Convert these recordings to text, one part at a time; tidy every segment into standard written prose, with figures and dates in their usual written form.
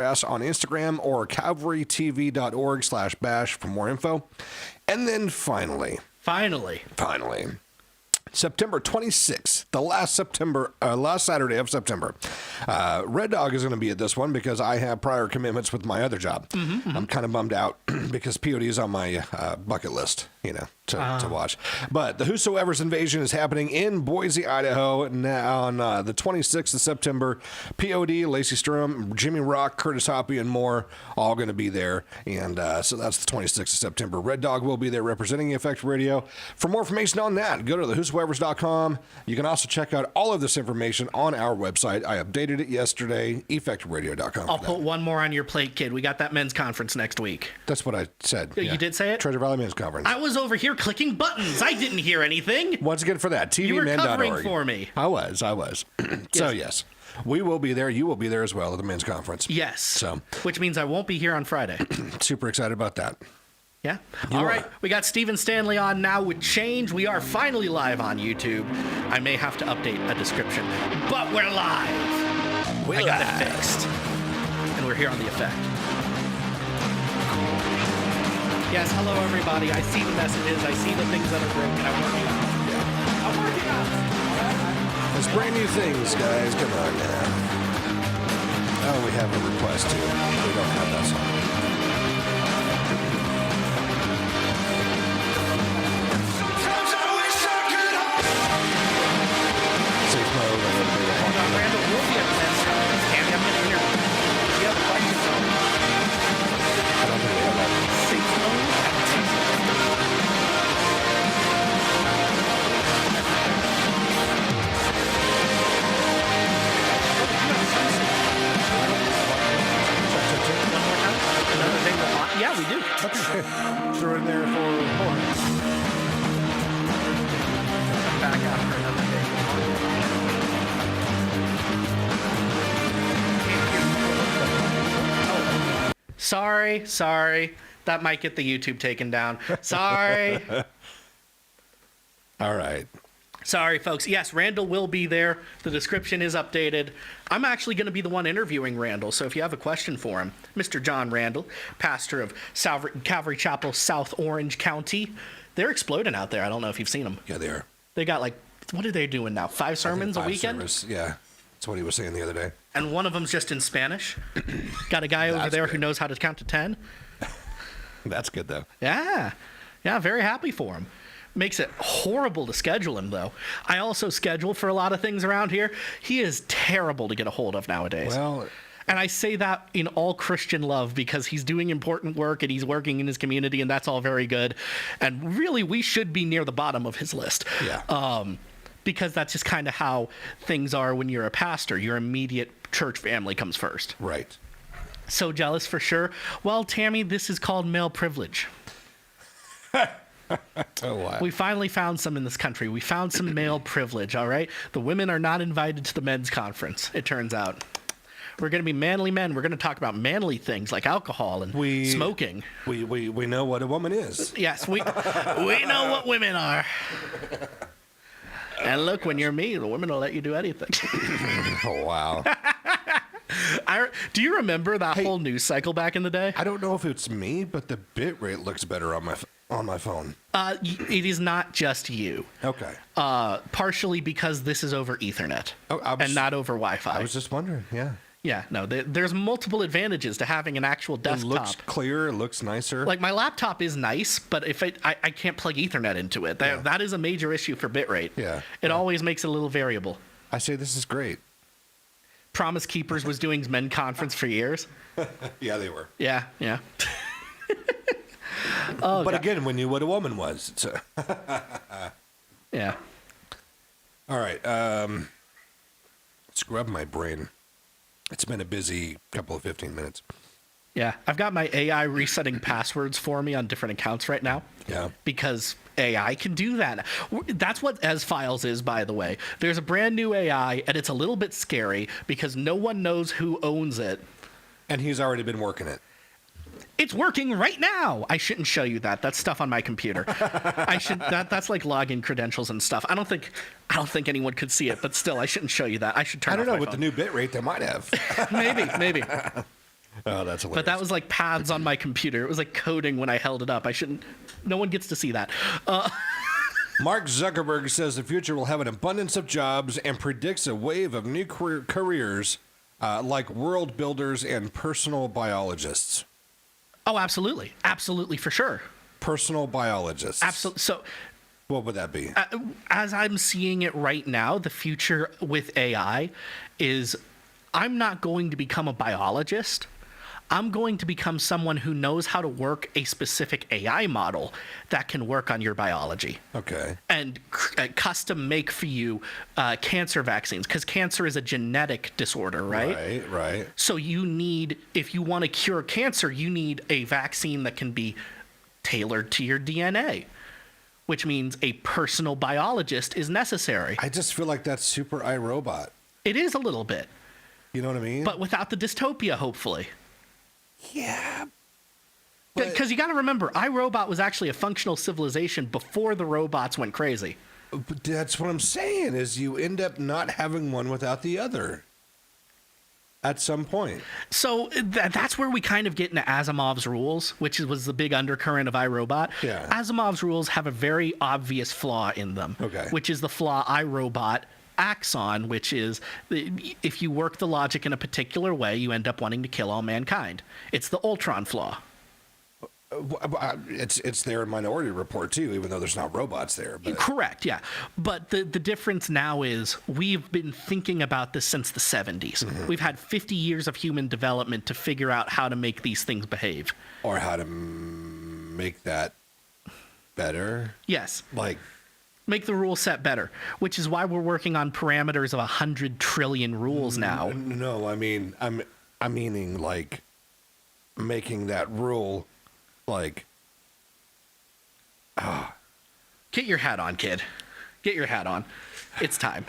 on Instagram or calvarytv.org/bash for more info. And then finally, September 26th, the last Saturday of September. Red Dog is going to be at this one because I have prior commitments with my other job. I'm kind of bummed out because POD is on my bucket list, to watch. But the Whosoever's Invasion is happening in Boise, Idaho now on the 26th of September. POD, Lacey Sturm, Jimmy Rock, Curtis Hoppy, and more all going to be there. And so that's the 26th of September. Red Dog will be there representing Effect Radio. For more information on that, go to thewhosoevers.com. You can also check out all of this information on our website. I updated it yesterday, effectradio.com. I'll put one more on your plate, kid. We got that men's conference next week. That's what I said. You did say it? Treasure Valley Men's Conference. I was over here clicking buttons. I didn't hear anything. Once again for that, tvmen.org. You were covering for me. I was. So, yes, we will be there. You will be there as well at the men's conference. Yes. So, which means I won't be here on Friday. Super excited about that. Yeah. All right. We got Stephen Stanley on now with Change. We are finally live on YouTube. I may have to update a description, but we're live. I got it fixed. And we're here on The Effect. Yes, hello everybody. I see the messages. I see the things that are broken. I'm working on it. Yeah. I'm working on it. There's brand new things, guys. Come on now. Oh, we have a request too. We don't have that song. Safe mode. Hold on, Randall will be at the men's conference. Andy, I'm going to hear. Do you have a question for me? I don't think we have that. Safe mode? Yeah, we do. Okay. Throw it in there for more. Back after another day. Sorry. That might get the YouTube taken down. Sorry. All right. Sorry, folks. Yes, Randall will be there. The description is updated. I'm actually going to be the one interviewing Randall, so if you have a question for him, Mr. John Randall, pastor of Calvary Chapel, South Orange County. They're exploding out there. I don't know if you've seen them. Yeah, they are. They got what are they doing now? 5 sermons a weekend? Yeah, that's what he was saying the other day. And one of them's just in Spanish. Got a guy over there who knows how to count to 10. That's good, though. Yeah, very happy for him. Makes it horrible to schedule him, though. I also schedule for a lot of things around here. He is terrible to get a hold of nowadays. Well, and I say that in all Christian love because he's doing important work and he's working in his community, and that's all very good. And really, we should be near the bottom of his list. Yeah. Because that's just kind of how things are when you're a pastor. Your immediate church family comes first. Right. So jealous for sure. Well, Tammy, this is called male privilege. Oh, wow. We finally found some in this country. We found some male privilege, all right? The women are not invited to the men's conference, it turns out. We're going to be manly men. We're going to talk about manly things like alcohol and smoking. We know what a woman is. Yes, we know what women are. And look, when you're me, the women will let you do anything. Oh, wow. Do you remember that whole news cycle back in the day? I don't know if it's me, but the bit rate looks better on my phone. It is not just you. Okay. Partially because this is over Ethernet and not over Wi-Fi. I was just wondering, yeah. Yeah, no, there's multiple advantages to having an actual desktop. It looks clear, it looks nicer. Like my laptop is nice, but if I can't plug Ethernet into it, that is a major issue for bitrate. Yeah. It always makes it a little variable. I say this is great. Promise Keepers was doing men conference for years. Yeah, they were. Yeah. But God. Again, we knew what a woman was. Yeah. All right. Scrub my brain. It's been a busy couple of 15 minutes. Yeah. I've got my AI resetting passwords for me on different accounts right now. Yeah. Because AI can do that. That's what S-Files is, by the way. There's a brand new AI, and it's a little bit scary because no one knows who owns it. And he's already been working it. It's working right now. I shouldn't show you that. That's stuff on my computer. That's like login credentials and stuff. I don't think anyone could see it, but still, I shouldn't show you that. I should turn. I don't off know my with phone. the new bit rate they might have. Maybe. Oh, that's hilarious. But that was like paths on my computer. It was like coding when I held it up. No one gets to see that. Mark Zuckerberg says the future will have an abundance of jobs and predicts a wave of new careers like world builders and personal biologists. Oh, absolutely. Absolutely, for sure. Personal biologists. Absolutely. So, what would that be? As I'm seeing it right now, the future with AI is I'm not going to become a biologist. I'm going to become someone who knows how to work a specific AI model that can work on your biology. Okay. And custom make for you cancer vaccines, because cancer is a genetic disorder, right? Right. So if you want to cure cancer, you need a vaccine that can be tailored to your DNA, which means a personal biologist is necessary. I just feel like that's super iRobot. It is a little bit. You know what I mean? But without the dystopia, hopefully. Yeah. Because you got to remember, iRobot was actually a functional civilization before the robots went crazy. But that's what I'm saying, is you end up not having one without the other at some point. So that's where we kind of get into Asimov's rules, which was the big undercurrent of iRobot. Yeah. Asimov's rules have a very obvious flaw in them, Okay. which is the flaw iRobot acts on, which is if you work the logic in a particular way, you end up wanting to kill all mankind. It's the Ultron flaw. It's there in Minority Report too, even though there's not robots there. But. Correct, yeah. But the difference now is we've been thinking about this since the 70s. Mm-hmm. We've had 50 years of human development to figure out how to make these things behave. Or how to make that better. Yes. Like... make the rule set better, which is why we're working on parameters of 100 trillion rules now. No, I mean, I'm meaning like making that rule like. Get your hat on, kid. Get your hat on. It's time.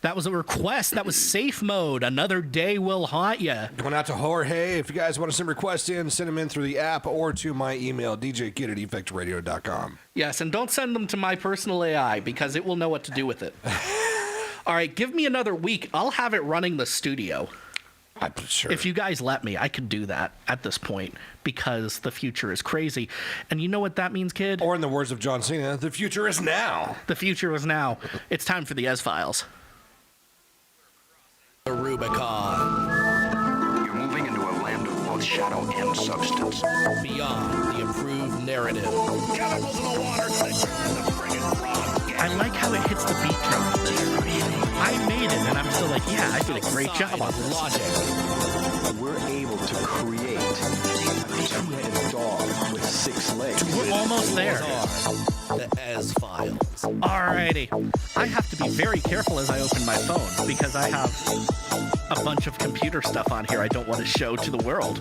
That was a request. That was safe mode. Another day will haunt you. Going out to Jorge. If you guys want to send requests in, send them in through the app or to my email, djkidd@effectradio.com. Yes, and don't send them to my personal AI because it will know what to do with it. All right, give me another week. I'll have it running the studio. I'm sure. If you guys let me, I could do that at this point because the future is crazy. And you know what that means, kid? Or in the words of John Cena, the future is now. The future is now. It's time for the Ez-Files. The Rubicon. You're moving into a land of both shadow and substance. Beyond the approved narrative. Chemicals in the water to turn the friggin' frog. I like how it hits the beat drum. I made it, and I'm still like, yeah, I did a great job on this. Logic. We're able to create a two-headed dog with 6 legs. We're almost there. The Ez-Files. Alrighty. I have to be very careful as I open my phone because I have a bunch of computer stuff on here I don't want to show to the world.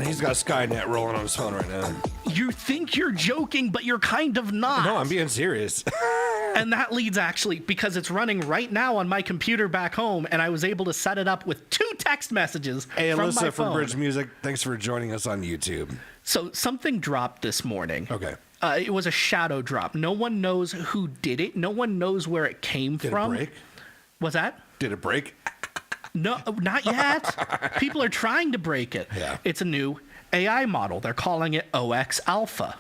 He's got Skynet rolling on his phone right now. You think you're joking, but you're kind of not. No, I'm being serious. And that leads actually, because it's running right now on my computer back home, and I was able to set it up with 2 text messages Hey, from Alyssa my from phone. Bridge Music, thanks for joining us on YouTube. So something dropped this morning. Okay. It was a shadow drop. No one knows who did it. No one knows where it came Did from. it break? What's that? Did it break? No, not yet. People are trying to break it. Yeah. It's a new AI model. They're calling it OX Alpha.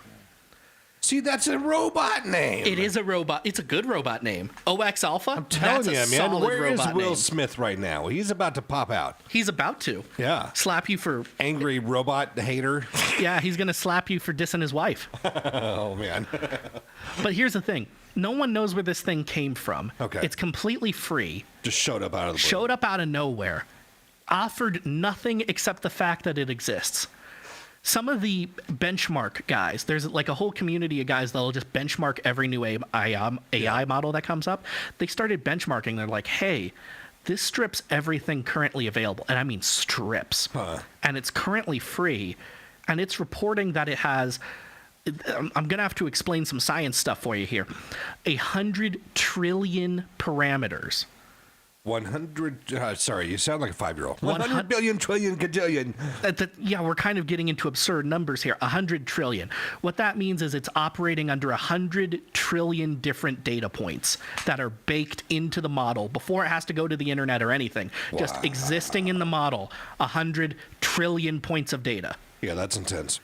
See, that's a robot name. It is a robot. It's a good robot name. OX Alpha? I'm telling That's a you, man. solid Where is robot Will name. Smith right now? He's about to pop out. He's about to. Yeah. Slap you for... Angry robot hater. Yeah, he's going to slap you for dissing his wife. Oh, man. But here's the thing. No one knows where this thing came from. Okay. It's completely free. Just showed up out of the blue. Showed up out of nowhere. Offered nothing except the fact that it exists. Some of the benchmark guys, there's like a whole community of guys that'll just benchmark every new AI model that comes up. They started benchmarking. They're like, hey, this strips everything currently available. And I mean strips. And it's currently free. And it's reporting that it has... I'm going to have to explain some science stuff for you here. 100 trillion parameters 100. Sorry, you sound like a 5-year-old. 100 billion trillion cajillion. Yeah, we're kind of getting into absurd numbers here. 100 trillion. What that means is it's operating under 100 trillion different data points that are baked into the model before it has to go to the internet or anything. Wow. Just existing in the model, 100 trillion points of data. Yeah, that's intense.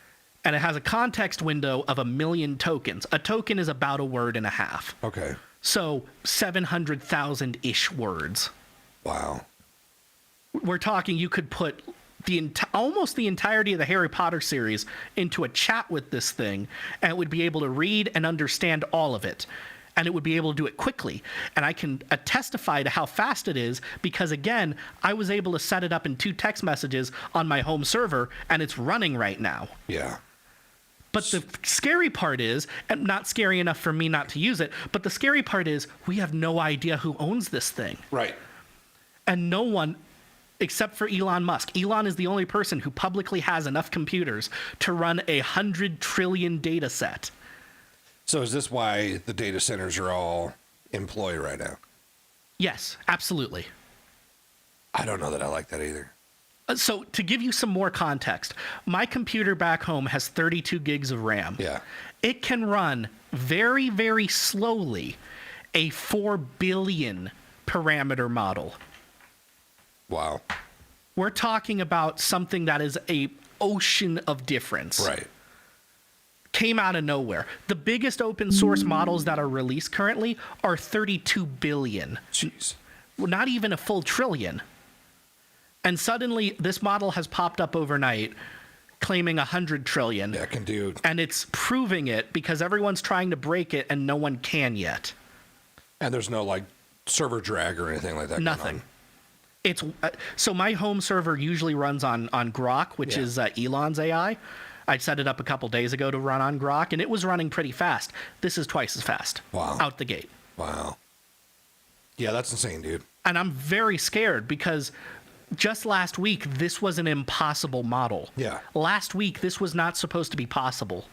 And it has a context window of 1 million tokens. A token is about a word and a half. Okay. So 700,000-ish words. Wow. We're talking you could put almost the entirety of the Harry Potter series into a chat with this thing, and it would be able to read and understand all of it. And it would be able to do it quickly. And I can testify to how fast it is because, again, I was able to set it up in 2 text messages on my home server, and it's running right now. Yeah. But the scary part is, and not scary enough for me not to use it, but the scary part is we have no idea who owns this thing. Right. And no one, except for Elon Musk. Elon is the only person who publicly has enough computers to run 100 trillion data set. So is this why the data centers are all employed right now? Yes, absolutely. I don't know that I like that either. So to give you some more context, my computer back home has 32 gigs of RAM. Yeah. It can run very, very slowly a 4 billion parameter model. Wow. We're talking about something that is a ocean of difference. Right. Came out of nowhere. The biggest open source models that are released currently are 32 billion. Jeez. Not even a full trillion. And suddenly this model has popped up overnight claiming 100 trillion. Yeah, can do. And it's proving it because everyone's trying to break it and no one can yet. And there's no like server drag or anything like that. Nothing. It's so my home server usually runs on Grok, which is Elon's AI. I set it up a couple days ago to run on Grok, and it was running pretty fast. This is twice as fast. Wow. Out the gate. Wow. Yeah, that's insane, dude. And I'm very scared because just last week, this was an impossible model. Yeah. Last week, this was not supposed to be possible.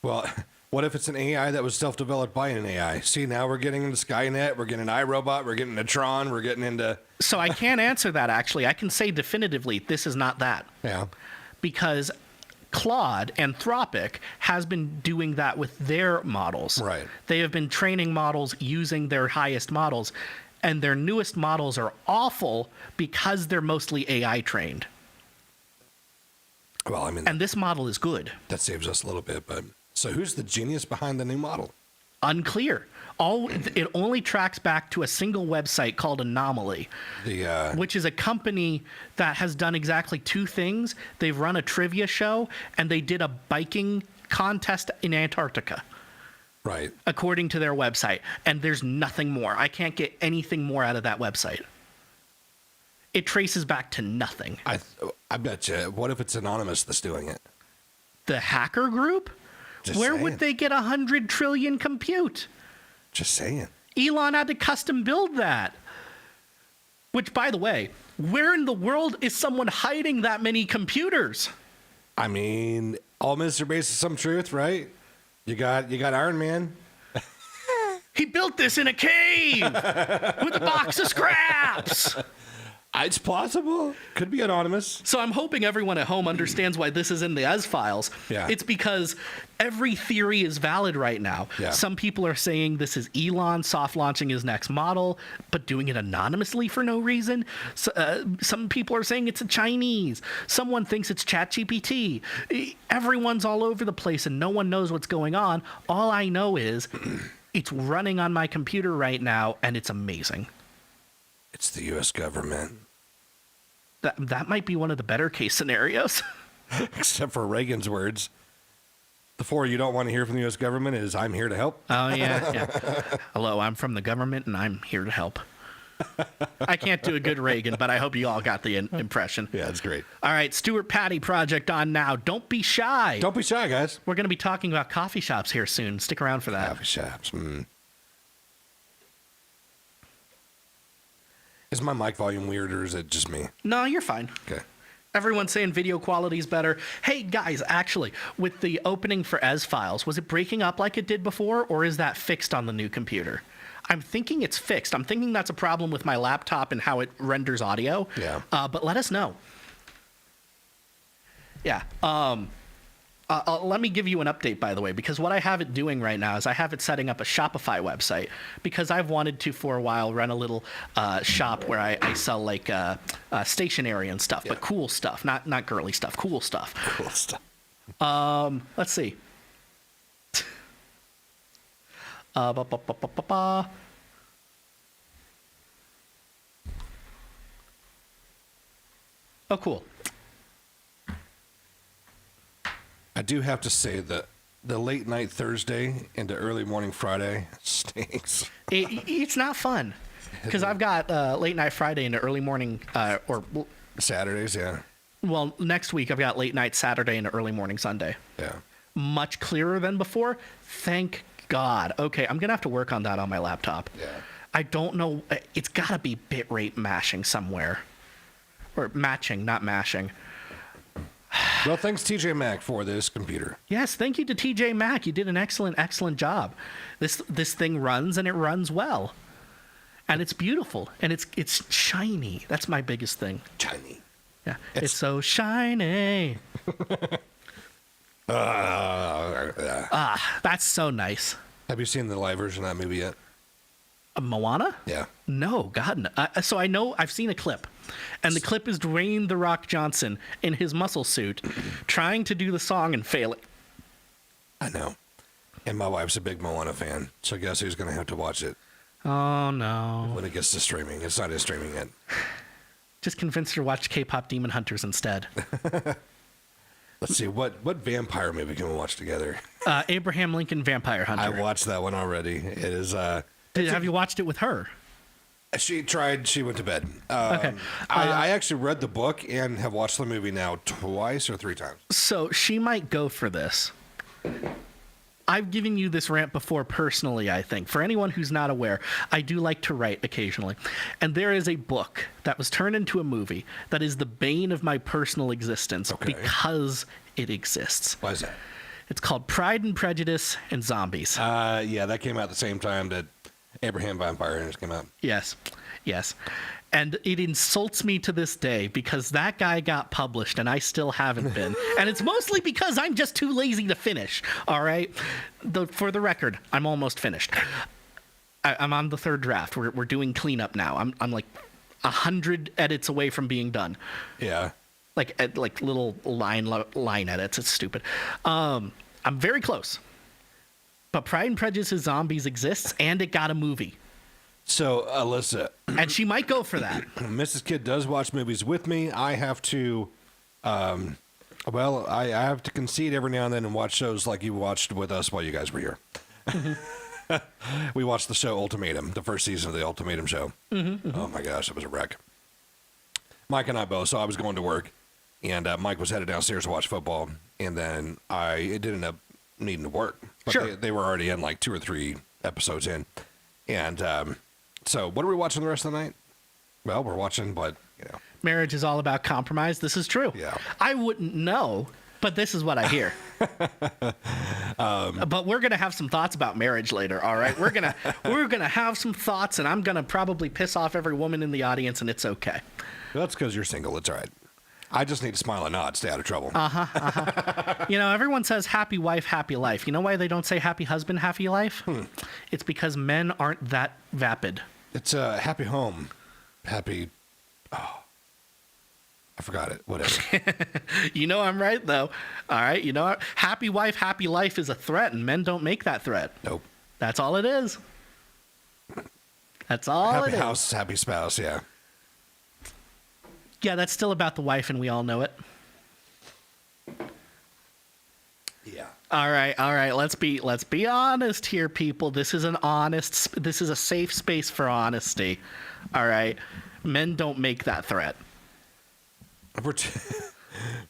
Well, what if it's an AI that was self-developed by an AI? See, now we're getting into Skynet, we're getting iRobot, we're getting into Tron, we're getting into... So I can't answer that, actually. I can say definitively this is not that. Yeah. Because Claude, Anthropic, has been doing that with their models. Right. They have been training models using their highest models, and their newest models are awful because they're mostly AI trained. Well, I mean... And this model is good. That saves us a little bit, but... So who's the genius behind the new model? Unclear. It only tracks back to a single website called Anomaly, which is a company that has done exactly 2 things. They've run a trivia show, and they did a biking contest in Antarctica. Right. According to their website. And there's nothing more. I can't get anything more out of that website. It traces back to nothing. I bet you. What if it's Anonymous that's doing it? The hacker group? Just Where saying. would they get 100 trillion compute? Just saying. Elon had to custom build that. Which, by the way, where in the world is someone hiding that many computers? I mean, all myths are based on some truth, right? You got Iron Man. He built this in a cave with a box of scraps. It's possible. Could be Anonymous. So I'm hoping everyone at home understands why this is in the Ez files. Yeah. It's because every theory is valid right now. Yeah. Some people are saying this is Elon soft launching his next model, but doing it anonymously for no reason. So, some people are saying it's a Chinese. Someone thinks it's ChatGPT. Everyone's all over the place and no one knows what's going on. All I know is it's running on my computer right now and it's amazing. It's the U.S. government. That might be one of the better case scenarios. Except for Reagan's words. The 4 you don't want to hear from the U.S. government is, I'm here to help. Oh, yeah. Hello, I'm from the government, and I'm here to help. I can't do a good Reagan, but I hope you all got the impression. Yeah, that's great. All right, Stuart Patty Project on now. Don't be shy. Don't be shy, guys. We're going to be talking about coffee shops here soon. Stick around for that. Coffee shops. Is my mic volume weird, or is it just me? No, you're fine. Okay. Everyone's saying video quality is better. Hey, guys, actually, with the opening for Ez Files, was it breaking up like it did before, or is that fixed on the new computer? I'm thinking it's fixed. I'm thinking that's a problem with my laptop and how it renders audio. Yeah. But let us know. Yeah. Let me give you an update, by the way, because what I have it doing right now is I have it setting up a Shopify website because I've wanted to, for a while, run a little shop where I sell like stationery and stuff, but cool stuff, not girly stuff, cool stuff. Cool stuff. Let's see. Oh, cool. I do have to say that the late night Thursday into early morning Friday stinks. It's not fun because I've got late night Friday into early morning or Saturdays, yeah. well, next week I've got late night Saturday into early morning Sunday. Yeah. Much clearer than before. Thank God. Okay, I'm gonna have to work on that on my laptop. Yeah. I don't know. It's got to be bitrate mashing somewhere, or matching, not mashing. Well, thanks TJ Maxx for this computer. Yes, thank you to TJ Maxx. You did an excellent job. This thing runs and it runs well, and it's beautiful and it's shiny. That's my biggest thing. Shiny. Yeah, it's so shiny. That's so nice. Have you seen the live version of that movie yet? Moana? Yeah. No, God. No. So I know I've seen a clip, and the clip is Dwayne "The Rock" Johnson in his muscle suit, trying to do the song and failing. I know. And my wife's a big Moana fan, so guess who's going to have to watch it Oh no! when it gets to streaming? It's not in streaming yet. Just convince her to watch K-pop Demon Hunters instead. Let's see, what vampire movie can we watch together? Abraham Lincoln Vampire Hunter. I watched that one already. It is. Have you watched it with her? She tried. She went to bed. Okay. I actually read the book and have watched the movie now twice or three times. So she might go for this. I've given you this rant before personally, I think. For anyone who's not aware, I do like to write occasionally. And there is a book that was turned into a movie that is the bane of my personal existence because it exists. Why is that? It's called Pride and Prejudice and Zombies. Yeah, that came out at the same time that Abraham Vampire Hunters came out. Yes. And it insults me to this day because that guy got published and I still haven't been. And it's mostly because I'm just too lazy to finish. All right. For the record, I'm almost finished. I'm on the third draft. We're doing cleanup now. I'm like 100 edits away from being done. Yeah. Like little line edits. It's stupid. I'm very close. But Pride and Prejudice and Zombies exists and it got a movie. So, Alyssa. And she might go for that. Mrs. Kidd does watch movies with me. I have to, I have to concede every now and then and watch shows like you watched with us while you guys were here. We watched the show Ultimatum, the first season of the Ultimatum show. Oh my gosh, it was a wreck. Mike and I both, so I was going to work, and Mike was headed downstairs to watch football, and then it did end up needing to work. But Sure. they were already in like 2 or 3 episodes in. And so what are we watching the rest of the night? Well, we're watching, Marriage is all about compromise. This is true. Yeah. I wouldn't know, but this is what I hear. But we're gonna have some thoughts about marriage later. All right, we're gonna have some thoughts, and I'm gonna probably piss off every woman in the audience, and it's okay. That's because you're single. It's all right. I just need to smile and nod, stay out of trouble. You know, everyone says happy wife, happy life. You know why they don't say happy husband, happy life? It's because men aren't that vapid. It's a happy home. Happy. Oh, I forgot it. Whatever. You know I'm right, though. All right, you know, happy wife, happy life is a threat, and men don't make that threat. Nope. That's all it is. That's all Happy it is. house, happy spouse. Yeah. Yeah, that's still about the wife, and we all know it. Yeah. All right. Let's be honest here, people. This is a safe space for honesty. All right. Men don't make that threat. We're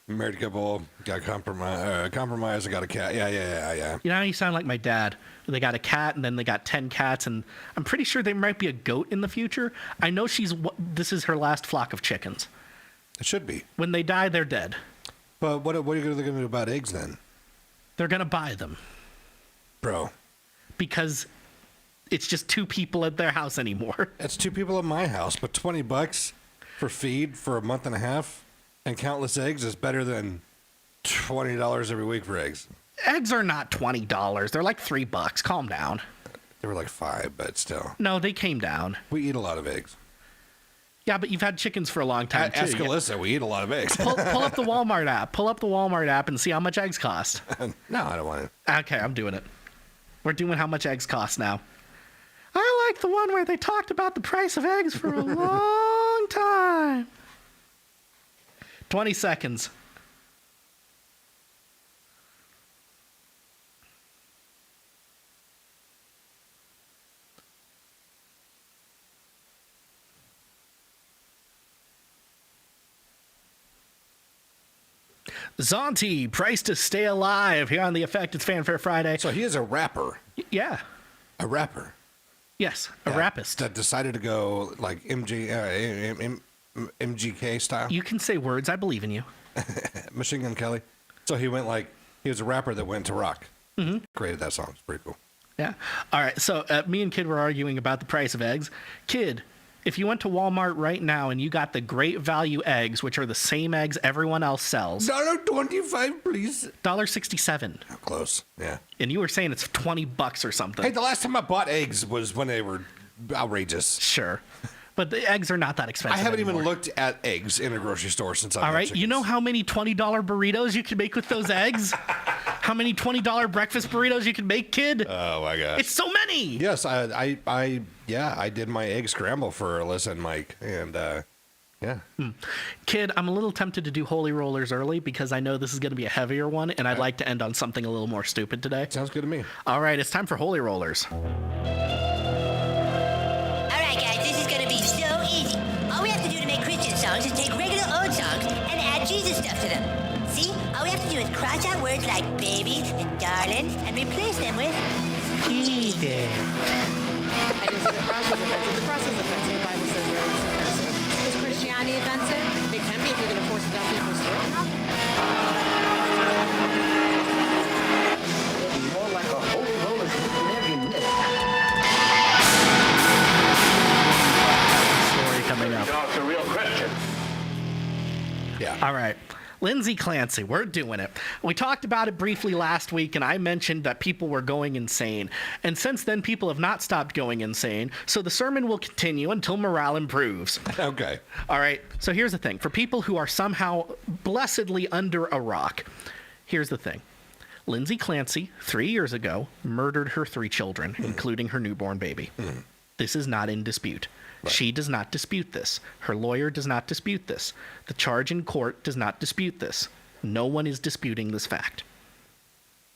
married couple, got compromise. I got a cat. Yeah. You know how you sound like my dad? They got a cat, and then they got 10 cats, and I'm pretty sure there might be a goat in the future. I know this is her last flock of chickens. It should be. When they die, they're dead. But what are you going to do about eggs then? They're going to buy them. Bro. Because It's just 2 people at their house anymore. It's 2 people at my house, but $20 for feed for a month and a half and countless eggs is better than $20 every week for eggs. Eggs are not $20. They're like $3. Calm down. They were like 5, but still. No, they came down. We eat a lot of eggs. Yeah, but you've had chickens for a long time, too. Ask Alyssa, we eat a lot of eggs. Pull up the Walmart app. Pull up the Walmart app and see how much eggs cost. No, I don't want it. Okay, I'm doing it. We're doing how much eggs cost now. I like the one where they talked about the price of eggs for a long time. 20 seconds. Zonti, price to stay alive here on The Effect. It's Fanfare Friday. So he is a rapper. Yeah. A rapper. Yes, a rapist. That decided to go like MGK style. You can say words. I believe in you. Machine Gun Kelly. So he went like, he was a rapper that went to rock. Mm-hmm. Created that song. It's pretty cool. Yeah. All right. So me and Kid were arguing about the price of eggs. Kid, if you went to Walmart right now and you got the great value eggs, which are the same eggs everyone else sells, $1.25, please. $1.67. How close? Yeah. And you were saying it's $20 or something. Hey, the last time I bought eggs was when they were outrageous. Sure. But the eggs are not that expensive. I haven't anymore. even looked at eggs in a grocery store since I've All had right. chickens. You know how many $20 burritos you can make with those eggs? How many $20 breakfast burritos you can make, Kid? Oh my gosh. It's so many. Yes, I did my egg scramble for Alyssa and Mike, and yeah. Kid, I'm a little tempted to do Holy Rollers early because I know this is going to be a heavier one, and I'd like to end on something a little more stupid today. Sounds good to me. All right, it's time for Holy Rollers. All right, guys, this is gonna be so easy. All we have to do to make Christian songs is take regular old songs and add Jesus stuff to them. See? All we have to do is cross out words like baby and darling and replace them with Jesus. And is it the cross is offensive? The cross is offensive. The Bible says that it's offensive. Is Christianity offensive? It can be if you're going to force it down people's throat. More like a holy roller every minute. Story coming up. It's a real Christian. Yeah. All right. Lindsay Clancy, we're doing it. We talked about it briefly last week, and I mentioned that people were going insane. And since then, people have not stopped going insane, so the sermon will continue until morale improves. Okay. All right, so here's the thing. For people who are somehow blessedly under a rock, here's the thing. Lindsay Clancy, 3 years ago, murdered her 3 children, including her newborn baby. This is not in dispute. Right. She does not dispute this. Her lawyer does not dispute this. The charge in court does not dispute this. No one is disputing this fact.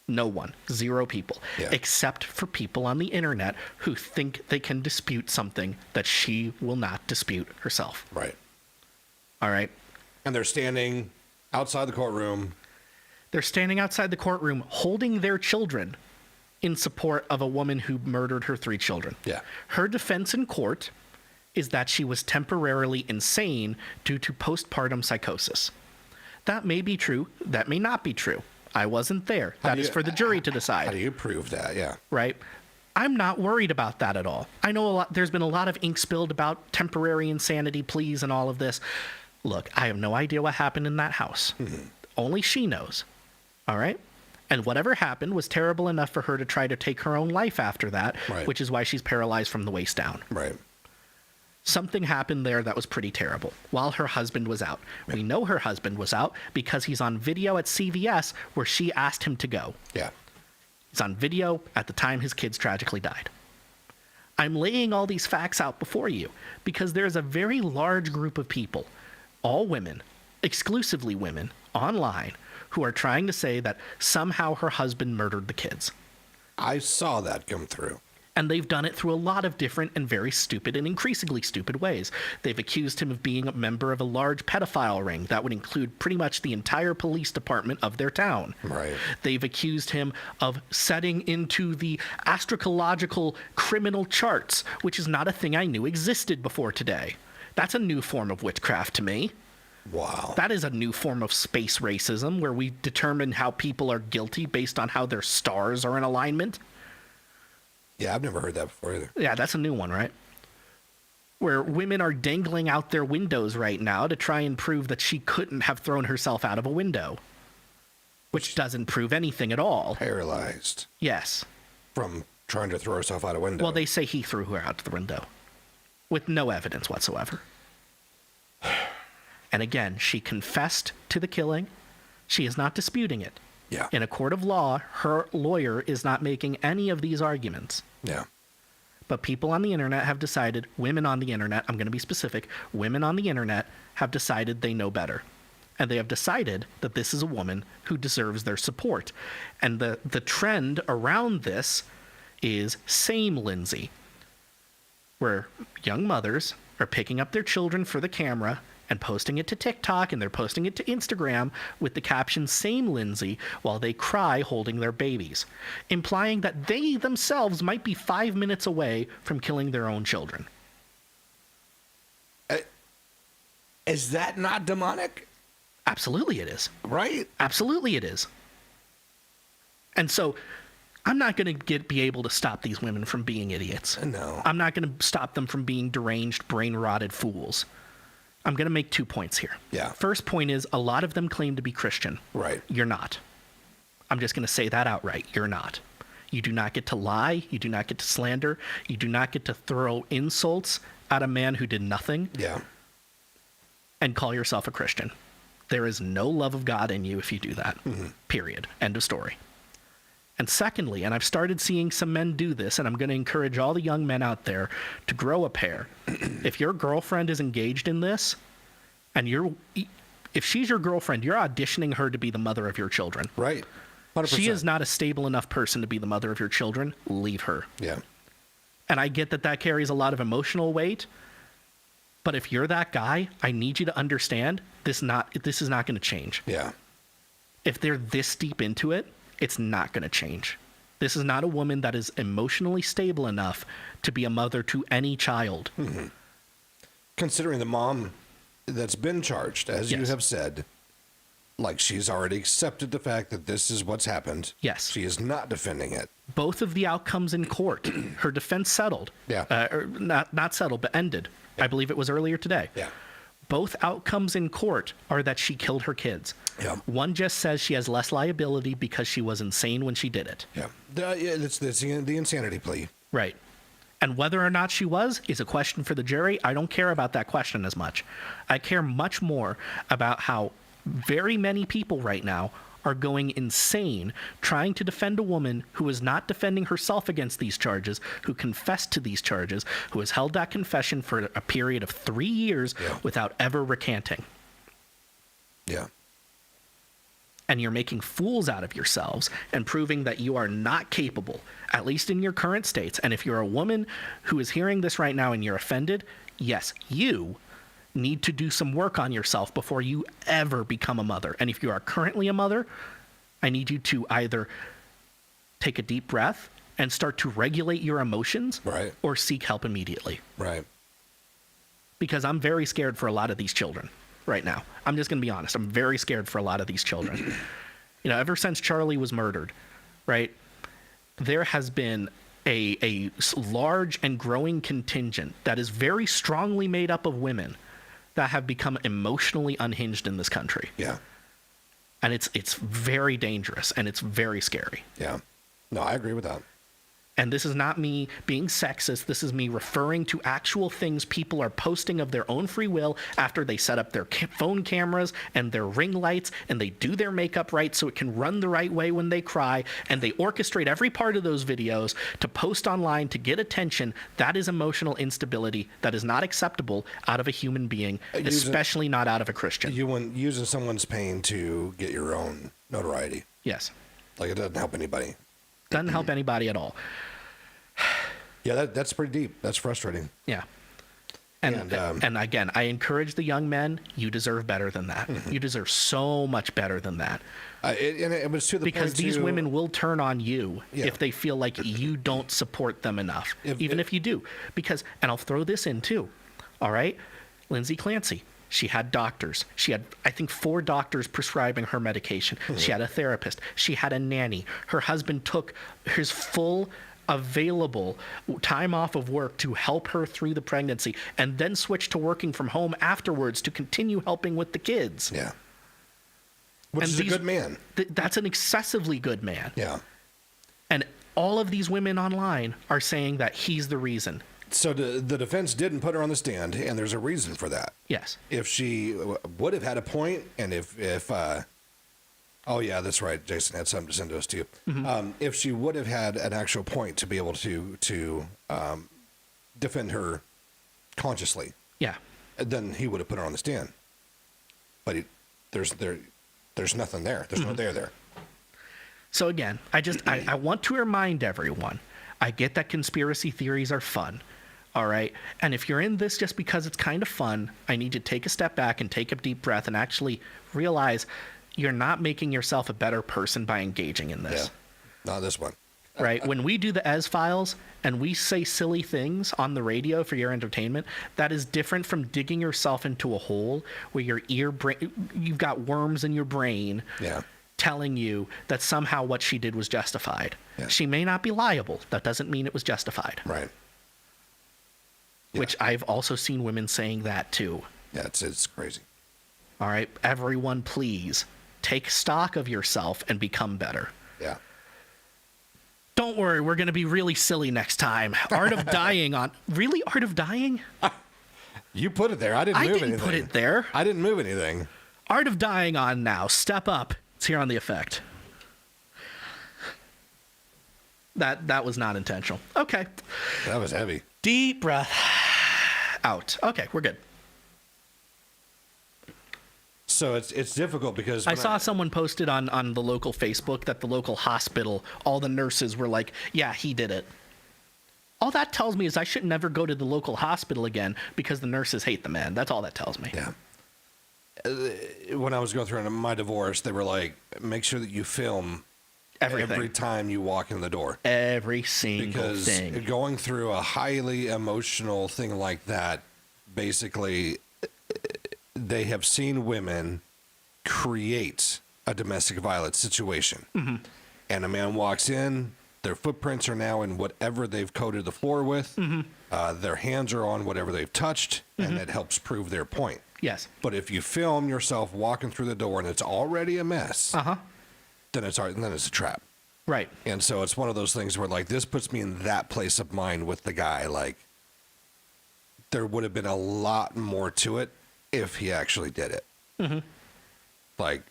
No one. 0 people. Yeah. Except for people on the internet who think they can dispute something that she will not dispute herself. Right. All right? And they're standing outside the courtroom. They're standing outside the courtroom holding their children in support of a woman who murdered her 3 children. Yeah. Her defense in court is that she was temporarily insane due to postpartum psychosis. That may be true. That may not be true. I wasn't there. That is for the jury to decide. How do you prove that? Yeah. Right? I'm not worried about that at all. I know there's been a lot of ink spilled about temporary insanity pleas and all of this. Look, I have no idea what happened in that house. Only she knows. All right? And whatever happened was terrible enough for her to try to take her own life after that, Right. which is why she's paralyzed from the waist down. Right. Something happened there that was pretty terrible while her husband was out. We know her husband was out because he's on video at CVS where she asked him to go. Yeah. He's on video at the time his kids tragically died. I'm laying all these facts out before you because there's a very large group of people, all women, exclusively women, online, who are trying to say that somehow her husband murdered the kids. I saw that come through. And they've done it through a lot of different and very stupid and increasingly stupid ways. They've accused him of being a member of a large pedophile ring that would include pretty much the entire police department of their town. Right. They've accused him of setting into the astrological criminal charts, which is not a thing I knew existed before today. That's a new form of witchcraft to me. Wow. That is a new form of space racism where we determine how people are guilty based on how their stars are in alignment. Yeah, I've never heard that before either. Yeah, that's a new one, right? Where women are dangling out their windows right now to try and prove that she couldn't have thrown herself out of a window. Which doesn't prove anything at all. Paralyzed Yes. from trying to throw herself out a window. Well, they say he threw her out the window with no evidence whatsoever. And again, she confessed to the killing. She is not disputing it. Yeah. In a court of law, her lawyer is not making any of these arguments. Yeah. But people on the internet have decided, women on the internet, I'm going to be specific, women on the internet have decided they know better. And they have decided that this is a woman who deserves their support. And the trend around this is same Lindsay, where young mothers are picking up their children for the camera and posting it to TikTok, and they're posting it to Instagram with the caption "Same Lindsay" while they cry holding their babies, implying that they themselves might be 5 minutes away from killing their own children. Is that not demonic? Absolutely it is. Right? Absolutely it is. And so I'm not going to be able to stop these women from being idiots. No. I'm not going to stop them from being deranged, brain-rotted fools. I'm going to make 2 points here. Yeah. First point is a lot of them claim to be Christian. Right. You're not. I'm just going to say that outright. You're not. You do not get to lie. You do not get to slander. You do not get to throw insults at a man who did nothing Yeah. and call yourself a Christian. There is no love of God in you if you do that. Period. End of story. And secondly, and I've started seeing some men do this, and I'm going to encourage all the young men out there to grow a pair. If your girlfriend is engaged in this, and if she's your girlfriend, you're auditioning her to be the mother of your children. Right. 100%. She is not a stable enough person to be the mother of your children. Leave her. Yeah. And I get that carries a lot of emotional weight. But if you're that guy, I need you to understand this is not going to change. Yeah. If they're this deep into it, it's not going to change. This is not a woman that is emotionally stable enough to be a mother to any child. Considering the mom that's been charged, as you Yes. have said, like she's already accepted the fact that this is what's happened. Yes. She is not defending it. Both of the outcomes in court, her defense settled. Yeah. Or not settled, but ended. I believe it was earlier today. Yeah. Both outcomes in court are that she killed her kids. Yeah. One just says she has less liability because she was insane when she did it. Yeah. It's the insanity plea. Right. And whether or not she was is a question for the jury. I don't care about that question as much. I care much more about how very many people right now are going insane trying to defend a woman who is not defending herself against these charges, who confessed to these charges, who has held that confession for a period of 3 years without ever recanting. Yeah. And you're making fools out of yourselves and proving that you are not capable, at least in your current states. And if you're a woman who is hearing this right now and you're offended, yes, you need to do some work on yourself before you ever become a mother. And if you are currently a mother, I need you to either take a deep breath and start to regulate your emotions, Right. or seek help immediately. Right. Because I'm very scared for a lot of these children right now. I'm just going to be honest. I'm very scared for a lot of these children. Ever since Charlie was murdered, right, there has been a large and growing contingent that is very strongly made up of women that have become emotionally unhinged in this country. Yeah. And it's very dangerous and it's very scary. Yeah. No, I agree with that. And this is not me being sexist. This is me referring to actual things people are posting of their own free will after they set up their phone cameras and their ring lights, and they do their makeup right so it can run the right way when they cry, and they orchestrate every part of those videos to post online to get attention. That is emotional instability that is not acceptable out of a human being, especially not out of a Christian. Using someone's pain to get your own notoriety. Yes. Like, it doesn't help anybody. Doesn't help anybody at all. Yeah, that's pretty deep. That's frustrating. Yeah. And again, I encourage the young men, you deserve better than that. You deserve so much better than that. And it was to the Because point these women will turn on you Yeah. if they feel like you don't support them enough, even if you do. Because, and I'll throw this in too, all right? Lindsay Clancy, she had doctors. She had, I think, 4 doctors prescribing her medication. She had a therapist. She had a nanny. Her husband took his full available time off of work to help her through the pregnancy and then switch to working from home afterwards to continue helping with the kids. Yeah. Which And is a good man. That's an excessively good man. Yeah. And all of these women online are saying that he's the reason. So the defense didn't put her on the stand, and there's a reason for that. Yes. If she would have had a point, and if oh yeah, that's right, Jason had something to send us to you. If she would have had an actual point to be able to defend her consciously, Yeah. then he would have put her on the stand. But there's nothing there. There's no there. So again, I want to remind everyone, I get that conspiracy theories are fun. All right. And if you're in this just because it's kind of fun, I need you to take a step back and take a deep breath and actually realize you're not making yourself a better person by engaging in this. Yeah. Not this one. Right? When we do the Ez Files and we say silly things on the radio for your entertainment, that is different from digging yourself into a hole where you've got worms in your brain. Yeah. Telling you that somehow what she did was justified. Yeah. She may not be liable. That doesn't mean it was justified. Right. Which I've also seen women saying that too. Yeah, it's crazy. All right, everyone, please take stock of yourself and become better. Yeah. Don't worry, we're going to be really silly next time. Art of Dying on... Really? Art of Dying? You put it there. I didn't move anything. Put it there. I didn't move anything. Art of Dying on now. Step up. It's here on The Effect. That was not intentional. Okay. That was heavy. Deep breath. Out. Okay, we're good. So it's difficult because I saw someone posted on the local Facebook that the local hospital, all the nurses were like, yeah, he did it. All that tells me is I should never go to the local hospital again because the nurses hate the man. That's all that tells me. Yeah. When I was going through my divorce, they were like, make sure that you film Everything. every time you walk in the door. Every single Because thing. going through a highly emotional thing like that, basically, they have seen women create a domestic violence situation. Mm-hmm. And a man walks in, their footprints are now in whatever they've coated the floor with. Mm-hmm. Their hands are on whatever they've touched, and it helps prove their point. Yes. But if you film yourself walking through the door and it's already a mess, then it's a trap. Right. And so it's one of those things where, like, this puts me in that place of mind with the guy. Like, there would have been a lot more to it if he actually did it. Mm-hmm. Like,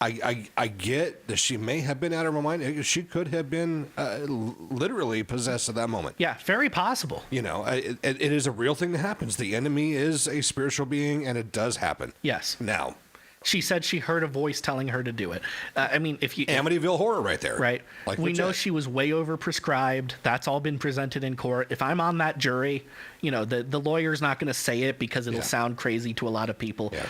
I get that she may have been out of her mind. She could have been literally possessed at that moment. Yeah, very possible. You know, it is a real thing that happens. The enemy is a spiritual being, and it does happen. Yes. Now, she said she heard a voice telling her to do it. I mean, if you... Amityville Horror right there. Right. Like, we know legit. she was way overprescribed. That's all been presented in court. If I'm on that jury, you know, the lawyer's not going to say it because it'll sound crazy to a lot of people. Yeah.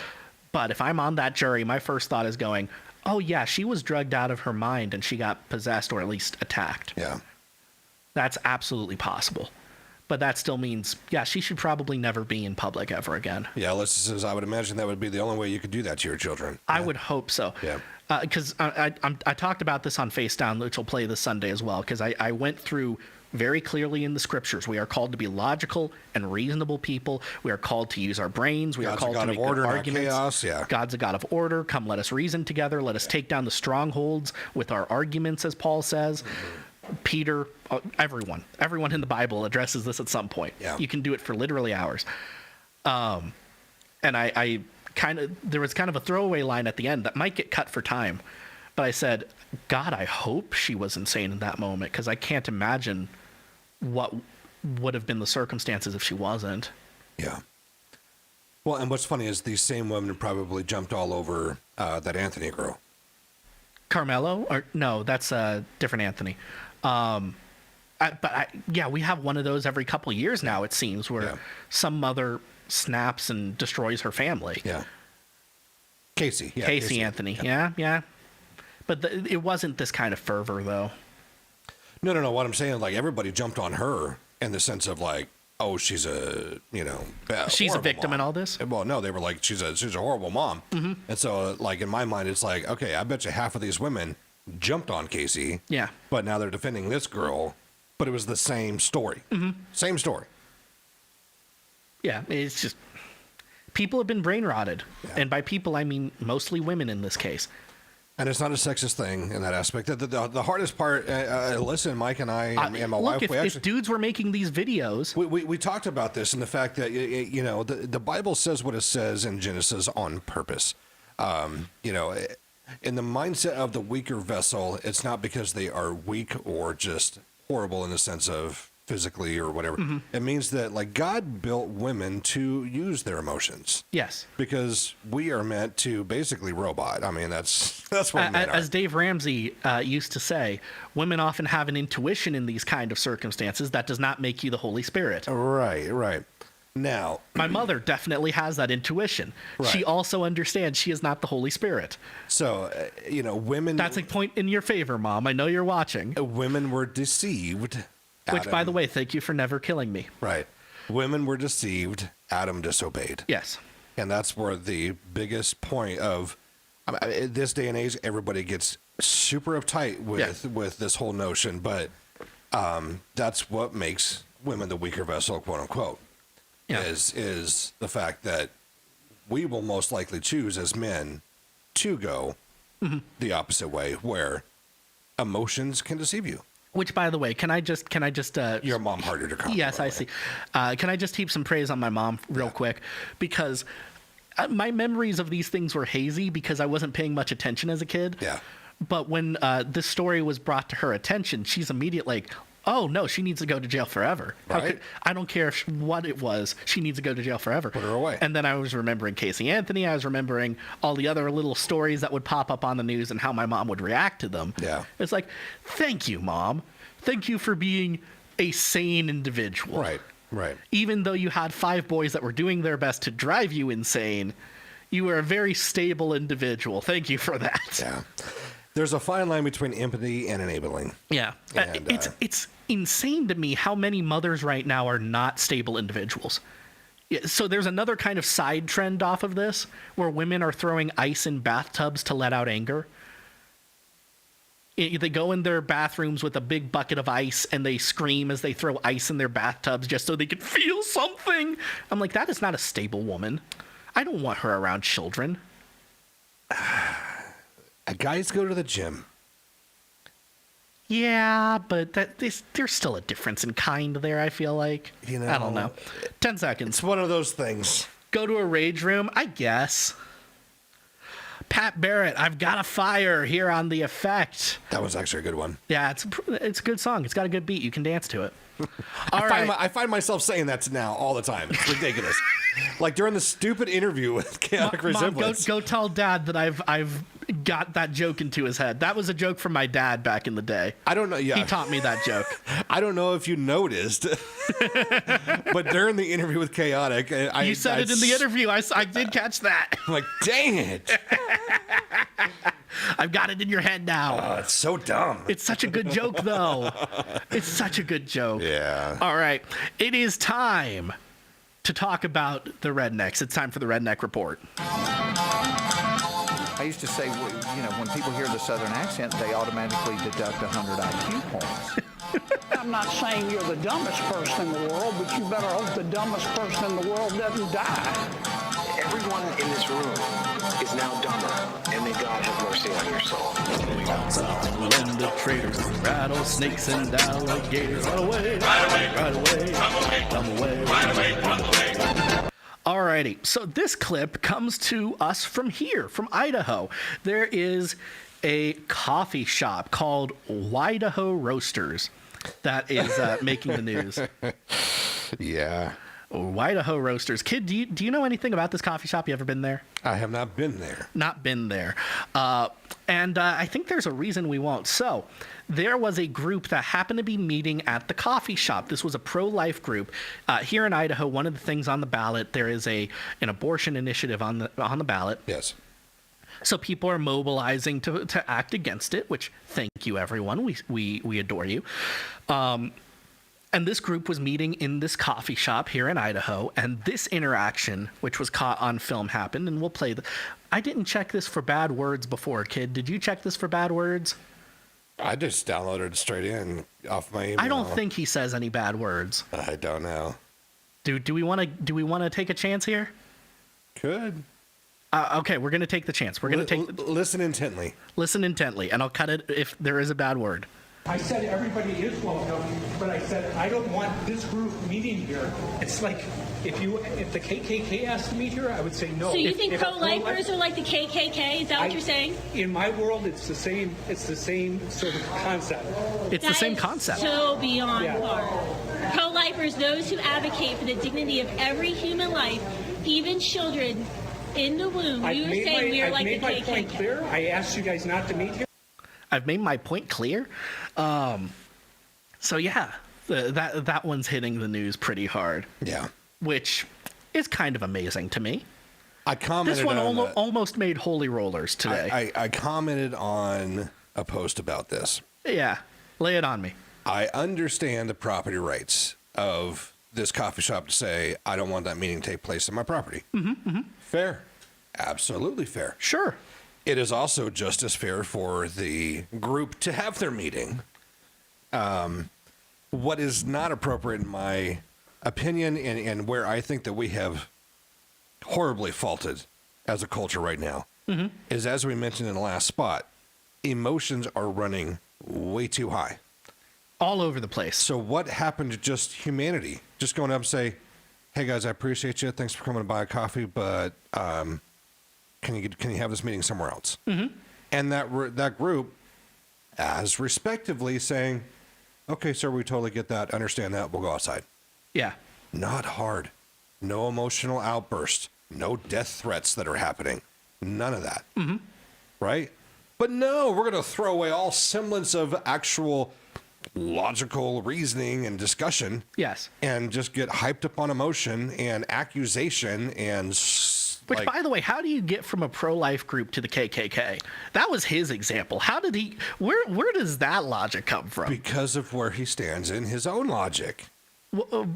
But if I'm on that jury, my first thought is going, oh, yeah, she was drugged out of her mind and she got possessed or at least attacked. Yeah. That's absolutely possible. But that still means, yeah, she should probably never be in public ever again. Yeah, Alyssa says, I would imagine that would be the only way you could do that to your children. I would hope so. Yeah. Because I talked about this on Face Down, which will play this Sunday as well, because I went through very clearly in the scriptures. We are called to be logical and reasonable people. We are called to use our brains. We God's are called a God to of make order, good not arguments. chaos, yeah. God's a God of order. Come, let us reason together. Let us take down the strongholds with our arguments, as Paul says. Peter, everyone in the Bible addresses this at some point. Yeah. You can do it for literally hours. And I there was kind of a throwaway line at the end that might get cut for time. But I said, God, I hope she was insane in that moment, because I can't imagine what would have been the circumstances if she wasn't. Yeah. Well, and what's funny is these same women probably jumped all over that Anthony girl. Carmelo? Or no, that's a different Anthony. Yeah, we have one of those every couple of years now, it seems, where some mother snaps and destroys her family. Yeah. Casey. Yeah, Casey Anthony. Yeah. But it wasn't this kind of fervor, though. No. What I'm saying, like, everybody jumped on her in the sense of, like, oh, she's a, she's a victim mom. in all this? Well, no, they were like, she's a horrible mom. Mm-hmm. And so, like, in my mind, it's like, okay, I bet you half of these women jumped on Casey. Yeah. But now they're defending this girl. But it was the same story. Same story. Yeah, it's just people have been brain rotted, and by people I mean mostly women in this case. And it's not a sexist thing in that aspect. The hardest part, listen, Mike and I and my wife, if dudes were making these videos, we talked about this and the fact that the Bible says what it says in Genesis on purpose. In the mindset of the weaker vessel, it's not because they are weak or just horrible in the sense of physically or whatever. It means that like God built women to use their emotions. yes. Because we are meant to basically robot. I mean, that's what men are. As Dave Ramsey used to say, women often have an intuition in these kind of circumstances that does not make you the Holy Spirit. Right. Now, My mother definitely has that intuition. Right. She also understands she is not the Holy Spirit. so women. That's a point in your favor, Mom. I know you're watching. Women were deceived. Which, by Adam- the way, thank you for never killing me. Right. Women were deceived. Adam disobeyed. Yes. And that's where the biggest point of this day and age, everybody gets super uptight with this whole notion. But that's what makes women the weaker vessel, quote unquote, is the fact that we will most likely choose as men to go the opposite way, where emotions can deceive you. Which, by the way, can I just Your mom harder to come. Yes, I see. Can I just heap some praise on my mom real quick? Because my memories of these things were hazy because I wasn't paying much attention as a kid. Yeah. But when this story was brought to her attention, she's immediately like, oh, no, she needs to go to jail forever. Right. I don't care what it was. She needs to go to jail forever. Put her away. And then I was remembering Casey Anthony. I was remembering all the other little stories that would pop up on the news and how my mom would react to them. Yeah. It's like, thank you, Mom. Thank you for being a sane individual. Right. Even though you had 5 boys that were doing their best to drive you insane, you were a very stable individual. Thank you for that. Yeah. There's a fine line between empathy and enabling. Yeah. And, It's insane to me how many mothers right now are not stable individuals. Yeah, so there's another kind of side trend off of this where women are throwing ice in bathtubs to let out anger. They go in their bathrooms with a big bucket of ice and they scream as they throw ice in their bathtubs just so they can feel something. I'm like, that is not a stable woman. I don't want her around children. Guys go to the gym. Yeah, but there's still a difference in kind there, I feel like. I don't know. 10 seconds. It's one of those things. Go to a rage room, I guess. Pat Barrett, I've got a fire here on The Effect. That was actually a good one. Yeah, it's a good song. It's got a good beat. You can dance to it. I find myself saying that now all the time. It's ridiculous. Like during the stupid interview with Chaotic Resemblance. Mom, go tell Dad that I've got that joke into his head. That was a joke from my dad back in the day. I don't know. Yeah. He taught me that joke. I don't know if you noticed, but during the interview with Chaotic, You said it in the interview. I did catch that. I'm like, dang it. I've got it in your head now. Oh, it's so dumb. It's such a good joke, though. It's such a good joke. Yeah. All right. It is time to talk about the rednecks. It's time for the Redneck Report. I used to say, when people hear the Southern accent, they automatically deduct 100 IQ points. I'm not saying you're the dumbest person in the world, but you better hope the dumbest person in the world doesn't die. Everyone in this room is now dumber, and may God have mercy on your soul. When the traders, rattlesnakes, and alligators run away, run away, come away, run away, come away. Alrighty, so this clip comes to us from here, from Idaho. There is a coffee shop called Idaho Roasters that is making the news. Yeah. Idaho Roasters. Kid, do you know anything about this coffee shop? You ever been there? I have not been there. Not been there. And I think there's a reason we won't. So there was a group that happened to be meeting at the coffee shop. This was a pro-life group. Here in Idaho, one of the things on the ballot, there is an abortion initiative on the ballot. Yes. So people are mobilizing to act against it, which thank you, everyone. We adore you. And this group was meeting in this coffee shop here in Idaho, and this interaction, which was caught on film, happened, and we'll play I didn't check this for bad words before, Kid. Did you check this for bad words? I just downloaded it straight in off my email. I don't think he says any bad words. I don't know. Do we want to take a chance here? Could. Okay, we're gonna take the chance. We're gonna listen intently. Listen intently, and I'll cut it if there is a bad word. I said everybody is welcome, but I said I don't want this group meeting here. It's like if the KKK asked to meet here, I would say no. So you think pro-lifers are like the KKK? Is that what you're saying? In my world, it's the same. It's the same sort of concept. It's the same concept. So beyond far. Pro-lifers, those who advocate for the dignity of every human life, even children in the womb. You were saying we are like the KKK. I've made my point clear. I asked you guys not to meet here. I've made my point clear. So yeah, that one's hitting the news pretty hard. Yeah. Which is kind of amazing to me. I commented this one on almost made holy rollers today. I commented on a post about this. Yeah, lay it on me. I understand the property rights of this coffee shop to say, I don't want that meeting to take place on my property. Fair. Absolutely fair. Sure. It is also just as fair for the group to have their meeting. What is not appropriate, in my opinion, and where I think that we have horribly faulted as a culture right now, is, as we mentioned in the last spot, emotions are running way too high. All over the place. So what happened to just humanity? Just going up and say, hey guys, I appreciate you. Thanks for coming to buy a coffee, but can you have this meeting somewhere else? And that group, as respectively saying, okay, sir, we totally get that, understand that, we'll go outside. Yeah. Not hard. No emotional outburst. No death threats that are happening. None of that. Right? But no, we're going to throw away all semblance of actual logical reasoning and discussion. Yes. And just get hyped up on emotion and accusation and... Which, by the way, how do you get from a pro-life group to the KKK? That was his example. How did he... Where does that logic come from? Because of where he stands in his own logic. Well,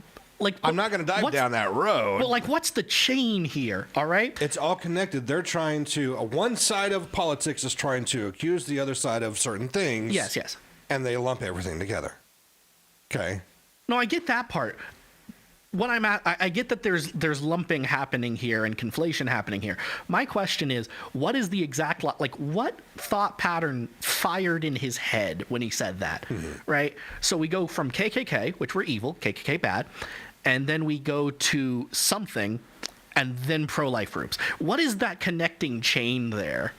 I'm not going to dive down that road. But, what's the chain here, all right? It's all connected. They're trying to... one side of politics is trying to accuse the other side of certain things. Yes. And they lump everything together. Okay? No, I get that part. What I'm at, I get that there's lumping happening here and conflation happening here. My question is, what is the exact what thought pattern fired in his head when he said that, right? So we go from KKK, which were evil, KKK bad, and then we go to something, and then pro-life groups. What is that connecting chain there?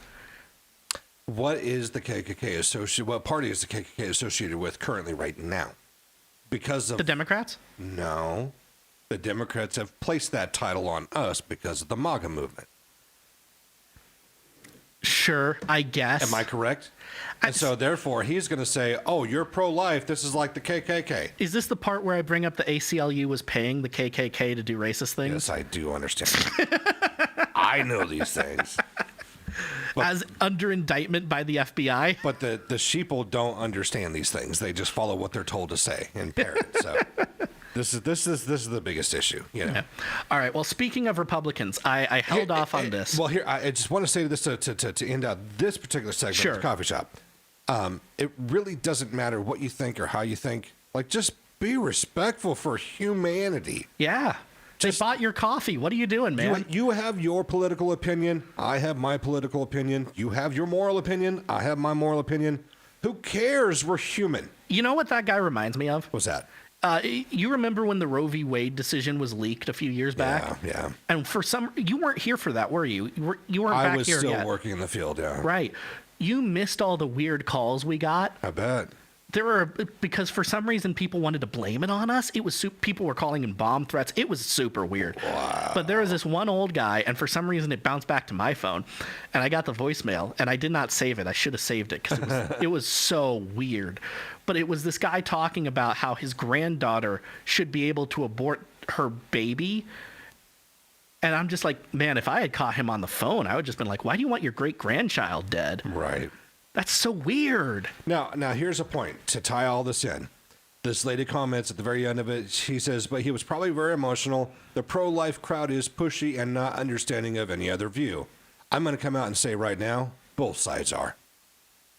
What is the KKK associated? What party is the KKK associated with currently right now? Because of the Democrats? No. The Democrats have placed that title on us because of the MAGA movement. Sure, I guess. Am I correct? And so, therefore, he's going to say, oh, you're pro-life. This is like the KKK. Is this the part where I bring up the ACLU was paying the KKK to do racist things? Yes, I do understand. I know these things. But, as under indictment by the FBI. But the sheeple don't understand these things. They just follow what they're told to say and parrot. So this is the biggest issue. You know? Yeah. All right. Well, speaking of Republicans, I held off on this. Well, here I just want to say this to end out this particular segment of the coffee shop. It really doesn't matter what you think or how you think. Like, just be respectful for humanity. Yeah. They bought your coffee. What are you doing, man? You have your political opinion. I have my political opinion. You have your moral opinion. I have my moral opinion. Who cares? We're human. You know what that guy reminds me of? What's that? You remember when the Roe v. Wade decision was leaked a few years back? Yeah. And you weren't here for that, were you? You weren't back here yet. I was still working in the field, yeah. Right. You missed all the weird calls we got. I bet. Because for some reason people wanted to blame it on us. It was people were calling in bomb threats. It was super weird. Wow. But there was this one old guy, and for some reason it bounced back to my phone, and I got the voicemail, and I did not save it. I should have saved it because it was so weird. But it was this guy talking about how his granddaughter should be able to abort her baby. And I'm just like, man, if I had caught him on the phone, I would just been like, why do you want your great-grandchild dead? Right. That's so weird. Now here's a point to tie all this in. This lady comments at the very end of it. She says, but he was probably very emotional. The pro-life crowd is pushy and not understanding of any other view. I'm going to come out and say right now, both sides are.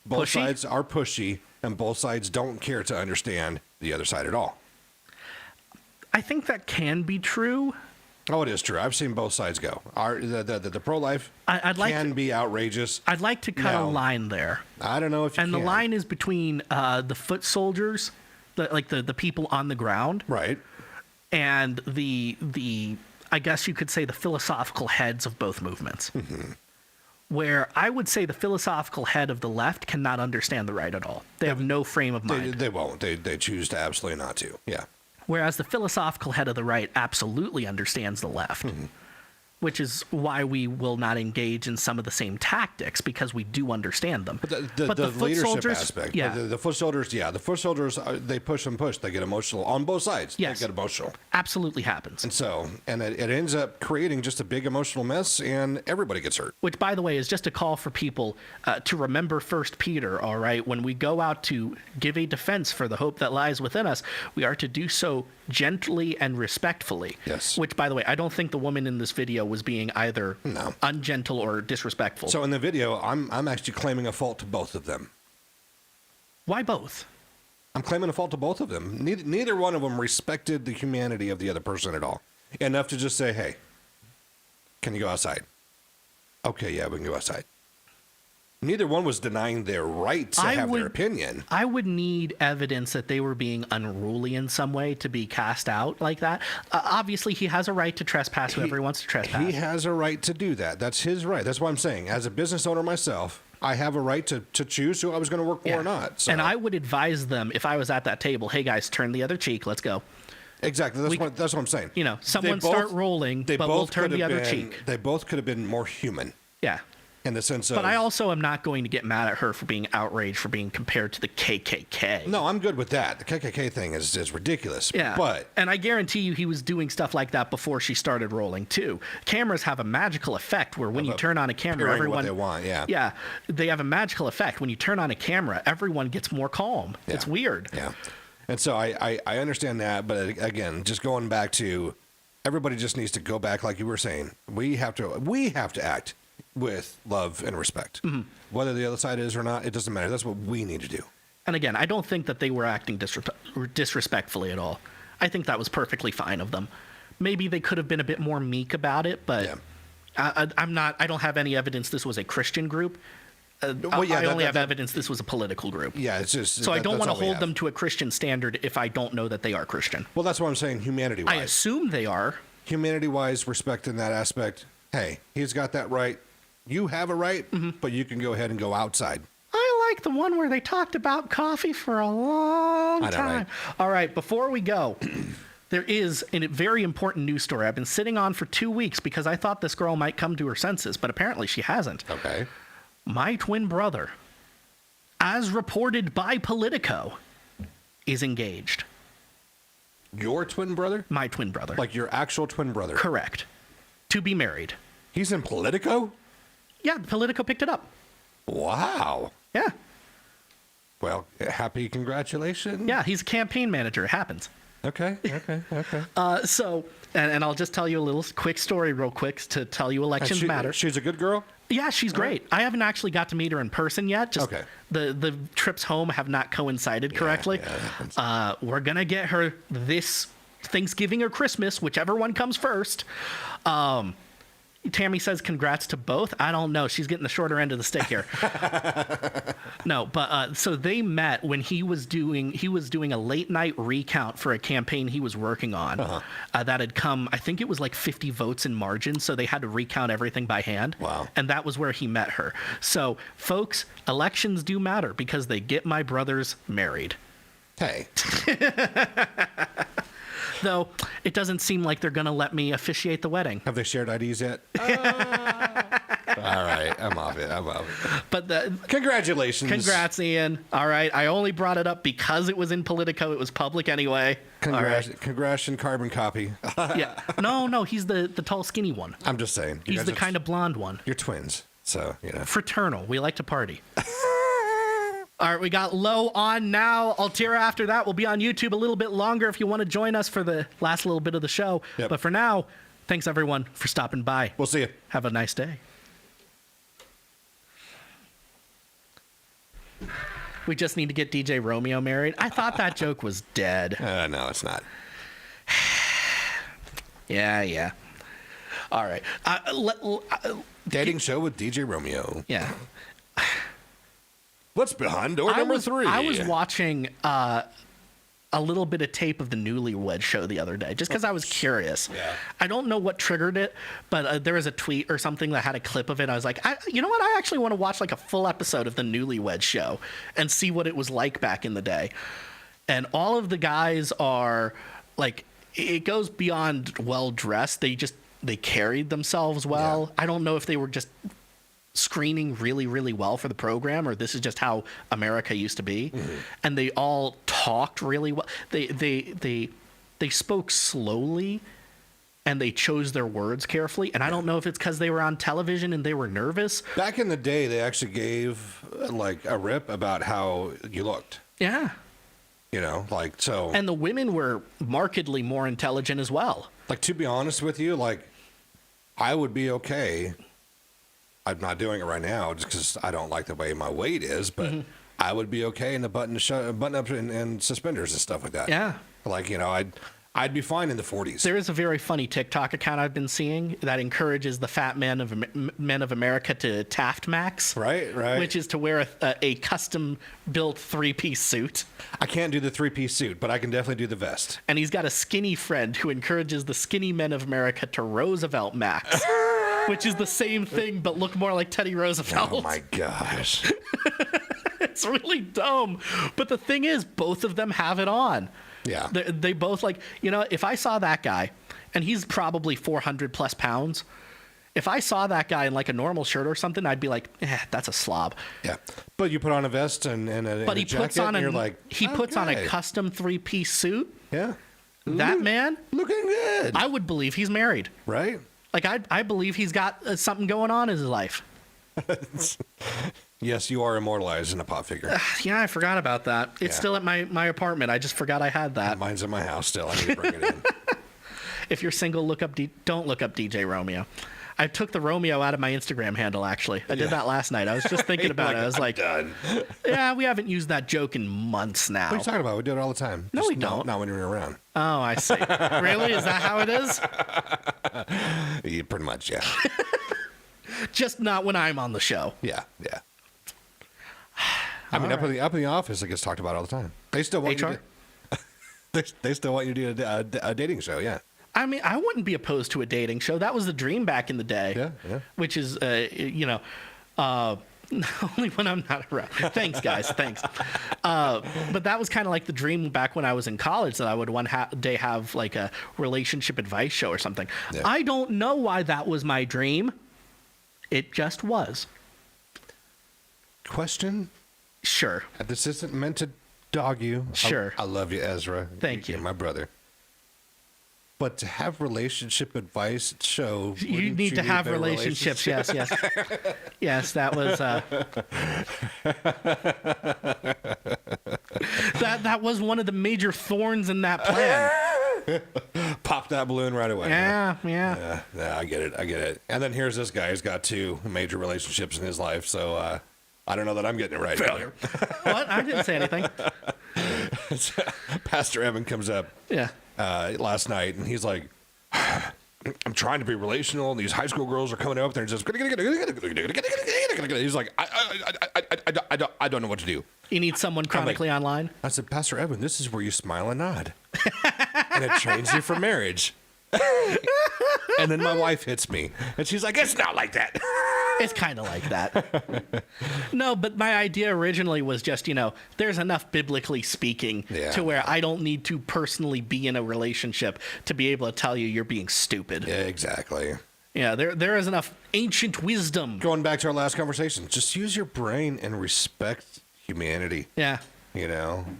Both Pushy? sides are pushy, and both sides don't care to understand the other side at all. I think that can be true. Oh, it is true. I've seen both sides go. The pro-life can be outrageous. I'd like to cut a line there. I don't know if you can. And the line is between the foot soldiers, the people on the ground, right, and the I guess you could say the philosophical heads of both movements. Mm-hmm. Where I would say the philosophical head of the left cannot understand the right at all. They have no frame of mind. They won't. They choose to absolutely not to. Yeah. Whereas the philosophical head of the right absolutely understands the left, which is why we will not engage in some of the same tactics, because we do understand them. But the the foot leadership soldiers, aspect, yeah, the foot soldiers, the foot soldiers, they push and push. They get emotional on both sides. Yes. They get emotional. Absolutely happens. And it ends up creating just a big emotional mess, and everybody gets hurt. Which, by the way, is just a call for people to remember 1 Peter, all right? When we go out to give a defense for the hope that lies within us, we are to do so gently and respectfully. Yes. Which, by the way, I don't think the woman in this video was being either ungentle or disrespectful. So in the video, I'm actually claiming a fault to both of them. Why both? I'm claiming a fault to both of them. Neither one of them respected the humanity of the other person at all. Enough to just say, hey, can you go outside? Okay, yeah, we can go outside. Neither one was denying their right to have their opinion. I would need evidence that they were being unruly in some way to be cast out like that. Obviously, he has a right to trespass whoever he wants to trespass. He has a right to do that. That's his right. That's what I'm saying. As a business owner myself, I have a right to choose who I was going to work for or not. So. And I would advise them, if I was at that table, hey, guys, turn the other cheek. Let's go. Exactly. That's what I'm saying. You know, someone start rolling, but we'll turn the other cheek. They both could have been more human. Yeah. In the sense of... But I also am not going to get mad at her for being outraged for being compared to the KKK. No, I'm good with that. The KKK thing is ridiculous. Yeah. And I guarantee you he was doing stuff like that before she started rolling, too. Cameras have a magical effect where when you turn on a camera, everyone... what they want, yeah. Yeah. They have a magical effect. When you turn on a camera, everyone gets more calm. Yeah. It's weird. Yeah. And so I understand that, but again, just going back to... Everybody just needs to go back, like you were saying. We have to act with love and respect. Mm-hmm. Whether the other side is or not, it doesn't matter. That's what we need to do. And again, I don't think that they were acting disrespectfully at all. I think that was perfectly fine of them. Maybe they could have been a bit more meek about it, but I don't have any evidence this was a Christian group. I only have evidence this was a political group. Yeah, it's just... So I don't want to hold them to a Christian standard if I don't know that they are Christian. Well, that's what I'm saying, humanity-wise. I assume they are. Humanity-wise, respect in that aspect. Hey, he's got that right. You have a right, but you can go ahead and go outside. I like the one where they talked about coffee for a long time. Right? All right, before we go, there is a very important news story I've been sitting on for 2 weeks because I thought this girl might come to her senses, but apparently she hasn't. Okay. My twin brother, as reported by Politico, is engaged. Your twin brother? My twin brother. Like your actual twin brother? Correct. To be married. He's in Politico? Yeah, Politico picked it up. Wow. Yeah. Well, happy congratulations. Yeah, he's a campaign manager. It happens. Okay. So, and I'll just tell you a little quick story real quick to tell you elections matter. She's a good girl? Yeah, she's great. I haven't actually got to meet her in person yet. Just okay. The trips home have not coincided correctly. We're going to get her this Thanksgiving or Christmas, whichever one comes first. Tammy says congrats to both. I don't know. She's getting the shorter end of the stick here. No, but so they met when he was doing a late night recount for a campaign he was working on that had come, I think it was like 50 votes in margin. So they had to recount everything by hand. Wow. And that was where he met her. So folks, elections do matter because they get my brothers married. Hey. Though it doesn't seem like they're going to let me officiate the wedding. Have they shared IDs yet? All right, I'm off it. But congratulations. Congrats, Ian. All right, I only brought it up because it was in Politico. It was public anyway. Congrats and carbon copy. Yeah. No, he's the tall, skinny one. I'm just saying. He's the kind of blonde one. You're twins, so, you know. Fraternal. We like to party. All right, we got Low on now. Altira after that will be on YouTube a little bit longer if you want to join us for the last little bit of the show. Yep. But for now, thanks everyone for stopping by. We'll see you. Have a nice day. We just need to get DJ Romeo married. I thought that joke was dead. No, it's not. Yeah. All right. Dating show with DJ Romeo. Yeah. What's behind door number 3? I was watching a little bit of tape of the Newlywed Show the other day, just because I was curious. Yeah. I don't know what triggered it, but there was a tweet or something that had a clip of it. I was like, you know what? I actually want to watch like a full episode of the Newlywed Show and see what it was like back in the day. And all of the guys are like, it goes beyond well dressed. They carried themselves well. Yeah. I don't know if they were just screening really, really well for the program, or this is just how America used to be. Mm-hmm. And they all talked really well. They spoke slowly, and they chose their words carefully. And I don't know if it's because they were on television and they were nervous. Back in the day, they actually gave like a rip about how you looked. Yeah. You know, like, so. And the women were markedly more intelligent as well. Like, to be honest with you, like, I would be okay. I'm not doing it right now just because I don't like the way my weight is, but I would be okay in the button up and suspenders and stuff like that. Yeah. Like, you know, I'd be fine in the 40s. There is a very funny TikTok account I've been seeing that encourages the fat men of America to Taft Max. Right. Which is to wear a custom-built 3-piece suit. I can't do the 3-piece suit, but I can definitely do the vest. And he's got a skinny friend who encourages the skinny men of America to Roosevelt Max. Which is the same thing, but look more like Teddy Roosevelt. Oh, my gosh. It's really dumb. But the thing is, both of them have it on. Yeah. They both, like, you know, if I saw that guy, and he's probably 400 plus pounds, if I saw that guy in like a normal shirt or something, I'd be like, that's a slob. Yeah. But you put on a vest and a jacket, and you're like, he puts on a custom 3-piece suit. Yeah. That man, looking good. I would believe he's married. Right. Like, I believe he's got something going on in his life. Yes, you are immortalized in a pop figure. Yeah, I forgot about that. It's still at my apartment. I just forgot I had that. Mine's in my house still. I need to bring it in. If you're single, don't look up DJ Romeo. I took the Romeo out of my Instagram handle, actually. I did that last night. I was just thinking about it. I was like, done. Yeah, we haven't used that joke in months now. What are you talking about? We do it all the time. No, just we don't. Not when you're around. Oh, I see. Really? Is that how it is? Yeah, pretty much, yeah. Just not when I'm on the show. Yeah. I mean, up in the office, it gets talked about all the time. They still want HR? you to, they still want you to do a dating show, yeah. I mean, I wouldn't be opposed to a dating show. That was the dream back in the day. Yeah. Which is, only when I'm not around. Thanks, guys. Thanks. But that was kind of like the dream back when I was in college, that I would one day have like a relationship advice show or something. Yeah. I don't know why that was my dream. It just was. Question? Sure. This isn't meant to dog you. Sure. I love you, Ezra. Thank you. You're my brother. But to have relationship advice show, you need to have relationships. Yes. Yes, that was that was one of the major thorns in that plan. Pop that balloon right away. Yeah. I get it. And then here's this guy who's got 2 major relationships in his life, so I don't know that I'm getting it right. Failure. What? I didn't say anything. Pastor Evan comes up. Yeah. Last night, and he's like, I'm trying to be relational, and these high school girls are coming up there and just, he's like, I don't know what to do. You need someone chronically online? I said, Pastor Evan, this is where you smile and nod. And it trains you for marriage. And then my wife hits me, and she's like, it's not like that. It's kind of like that. No, but my idea originally was just, there's enough biblically speaking to where I don't need to personally be in a relationship to be able to tell you you're being stupid. Yeah, exactly. Yeah, there is enough ancient wisdom. Going back to our last conversation, just use your brain and respect humanity. Yeah.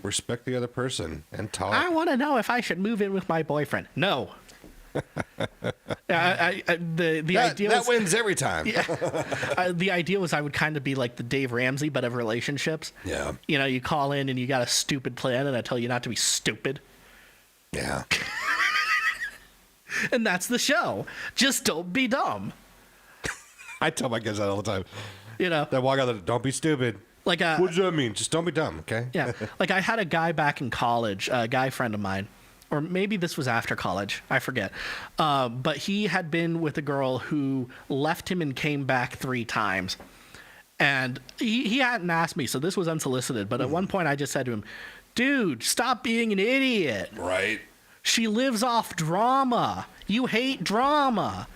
Respect the other person and talk. I want to know if I should move in with my boyfriend. No. The idea that wins every time. Yeah. The idea was I would kind of be like the Dave Ramsey, but of relationships. Yeah. You call in and you got a stupid plan, and I tell you not to be stupid. Yeah. And that's the show. Just don't be dumb. I tell my kids that all the time. They walk out there, don't be stupid. Like what does that mean? Just don't be dumb, okay? Yeah. Like I had a guy back in college, a guy friend of mine, or maybe this was after college. I forget. But he had been with a girl who left him and came back 3 times. And he hadn't asked me, so this was unsolicited. But at one point I just said to him, dude, stop being an idiot. Right. She lives off drama. You hate drama.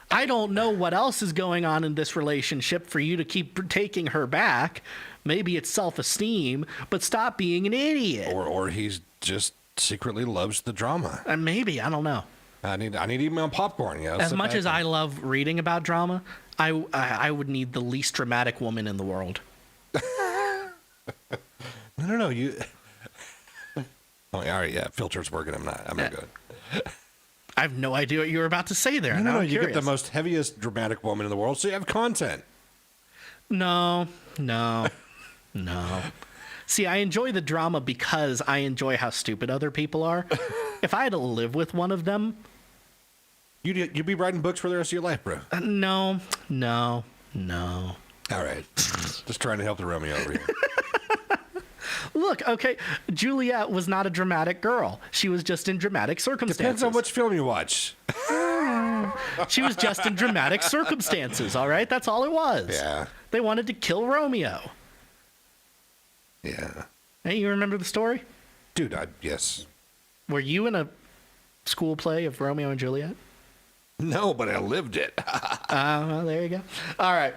I don't know what else is going on in this relationship for you to keep taking her back. Maybe it's self-esteem, but stop being an idiot. Or he's just secretly loves the drama. And maybe, I don't know. I need to eat my own popcorn. Yeah. As much as I love reading about drama, I would need the least dramatic woman in the world. No. You. Oh, all right. Yeah. Filter's working. I'm not good. I have no idea what you were about to say there. No. You get the most heaviest dramatic woman in the world, so you have content. No. See, I enjoy the drama because I enjoy how stupid other people are. If I had to live with one of them, you'd be writing books for the rest of your life, bro. No. All right. Just trying to help the Romeo over here. Look, okay, Juliet was not a dramatic girl. She was just in dramatic circumstances. Depends on which film you watch. She was just in dramatic circumstances, all right? That's all it was. Yeah. They wanted to kill Romeo. Yeah. Hey, you remember the story? Dude, yes. Were you in a school play of Romeo and Juliet? No, but I lived it. Well, there you go. All right,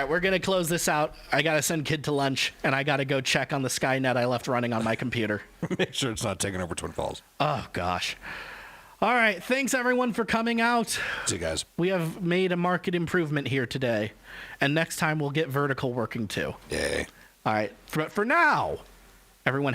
we're going to close this out. I got to send Kid to lunch, and I got to go check on the Skynet I left running on my computer. Make sure it's not taking over Twin Falls. Oh, gosh. All right, thanks, everyone, for coming out. See you guys. We have made a market improvement here today, and next time we'll get vertical working, too. Yay. All right, for now, everyone